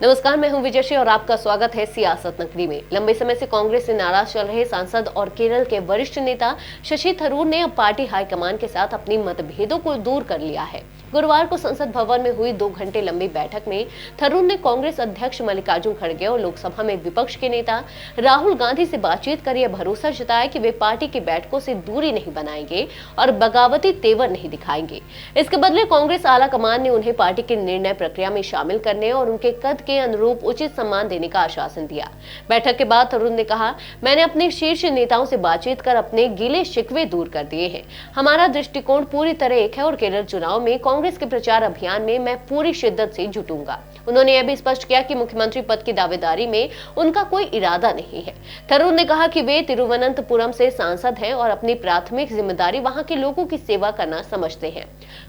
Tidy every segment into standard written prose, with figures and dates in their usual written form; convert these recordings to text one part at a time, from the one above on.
नमस्कार, मैं हूं विजयश्री और आपका स्वागत है सियासत नगरी में। लंबे समय से कांग्रेस से नाराज चल रहे सांसद और केरल के वरिष्ठ नेता शशि थरूर ने अब पार्टी हाईकमान के साथ अपनी मतभेदों को दूर कर लिया है। गुरुवार को संसद भवन में हुई 2 घंटे लंबी बैठक में थरूर ने कांग्रेस अध्यक्ष मल्लिकार्जुन खड़गे और लोकसभा में विपक्ष के नेता राहुल गांधी से बातचीत कर यह भरोसा जताया कि वे पार्टी की बैठकों से दूरी नहीं बनाएंगे और बगावती तेवर नहीं दिखाएंगे। इसके बदले कांग्रेस आला कमान ने उन्हें पार्टी की निर्णय प्रक्रिया में शामिल करने और उनके कद के अनुरूप उचित सम्मान देने का आश्वासन दिया। बैठक के बाद थरूर ने कहा, मैंने अपने शीर्ष नेताओं से बातचीत कर अपने गिले शिकवे दूर कर दिए हैं। हमारा दृष्टिकोण पूरी तरह एक है और केरल चुनाव में कांग्रेस के प्रचार अभियान में मैं पूरी शिद्दत से जुटूंगा। उन्होंने यह भी स्पष्ट किया कि मुख्यमंत्री पद की दावेदारी में उनका कोई इरादा नहीं है। थरूर ने कहा कि वे तिरुवनंतपुरम से सांसद हैं और अपनी प्राथमिक जिम्मेदारी वहां के लोगों की सेवा करना समझते हैं।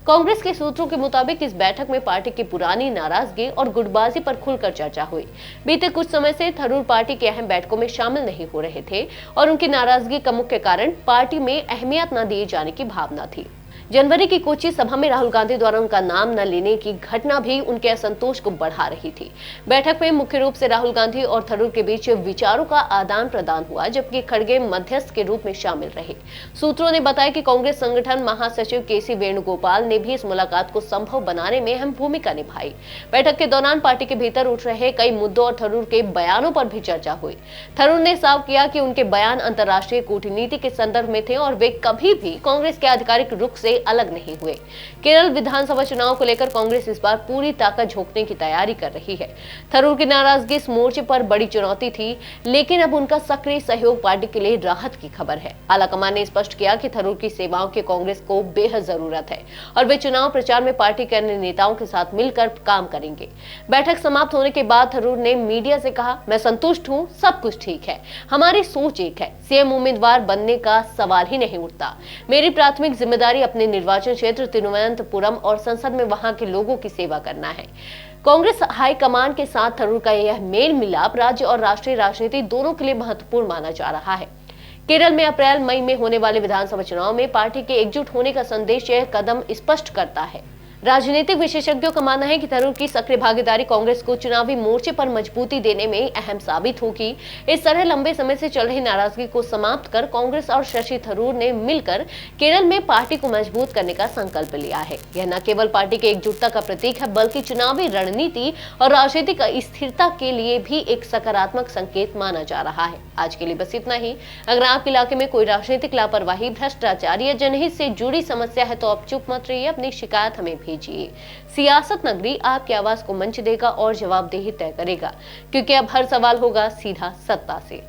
कांग्रेस के सूत्रों के मुताबिक इस बैठक में पार्टी की पुरानी नाराजगी और गुटबाजी पर खुलकर चर्चा हुई। बीते कुछ समय से थरूर पार्टी की अहम बैठकों में शामिल नहीं हो रहे थे और उनकी नाराजगी का मुख्य कारण पार्टी में अहमियत न दिए जाने की भावना थी। जनवरी की कोची सभा में राहुल गांधी द्वारा उनका नाम न लेने की घटना भी उनके असंतोष को बढ़ा रही थी। बैठक में मुख्य रूप से राहुल गांधी और थरूर के बीच विचारों का आदान प्रदान हुआ, जबकि खड़गे मध्यस्थ के रूप में शामिल रहे। सूत्रों ने बताया कि कांग्रेस संगठन महासचिव केसी वेणुगोपाल ने भी इस मुलाकात को संभव बनाने में अहम भूमिका निभाई। बैठक के दौरान पार्टी के भीतर उठ रहे कई मुद्दों और थरूर के बयानों पर भी चर्चा हुई। थरूर ने साफ किया कि उनके बयान अंतर्राष्ट्रीय कूटनीति के संदर्भ में थे और वे कभी भी कांग्रेस के आधिकारिक रुख से अलग नहीं हुए। केरल विधानसभा चुनाव को लेकर कांग्रेस इस बार पूरी ताकत झोंकने की तैयारी कर रही है। थरूर की नाराजगी इस मोर्चे पर बड़ी चुनौती थी, लेकिन अब उनका सक्रिय सहयोग पार्टी के लिए राहत की खबर है। आलाकमान ने स्पष्ट किया कि थरूर की सेवाओं की कांग्रेस को बेहद जरूरत है और वे चुनाव प्रचार में पार्टी के अन्य नेताओं के साथ मिलकर काम करेंगे। बैठक समाप्त होने के बाद थरूर ने मीडिया से कहा, मैं संतुष्ट हूं, सब कुछ ठीक है, हमारी सोच एक है, सीएम उम्मीदवार बनने का सवाल ही नहीं उठता। मेरी प्राथमिक जिम्मेदारी अपने निर्वाचन क्षेत्र तिरुवनंतपुरम और संसद में वहां के लोगों की सेवा करना है। कांग्रेस हाईकमान के साथ थरूर का यह मेल मिलाप राज्य और राष्ट्रीय राजनीति दोनों के लिए महत्वपूर्ण माना जा रहा है। केरल में अप्रैल मई में होने वाले विधानसभा चुनाव में पार्टी के एकजुट होने का संदेश यह कदम स्पष्ट करता है। राजनीतिक विशेषज्ञों का मानना है कि थरूर की सक्रिय भागीदारी कांग्रेस को चुनावी मोर्चे पर मजबूती देने में अहम साबित होगी। इस तरह लंबे समय से चल रही नाराजगी को समाप्त कर कांग्रेस और शशि थरूर ने मिलकर केरल में पार्टी को मजबूत करने का संकल्प लिया है। यह न केवल पार्टी की एकजुटता का प्रतीक है, बल्कि चुनावी रणनीति और राजनीतिक स्थिरता के लिए भी एक सकारात्मक संकेत माना जा रहा है। आज के लिए बस इतना ही। अगर आपके इलाके में कोई राजनीतिक लापरवाही, भ्रष्टाचार या जनहित से जुड़ी समस्या है तो आप चुप मत रहिए, अपनी शिकायत हमें भेजिए। सियासत नगरी आपकी आवाज को मंच देगा और जवाबदेही तय करेगा, क्योंकि अब हर सवाल होगा सीधा सत्ता से।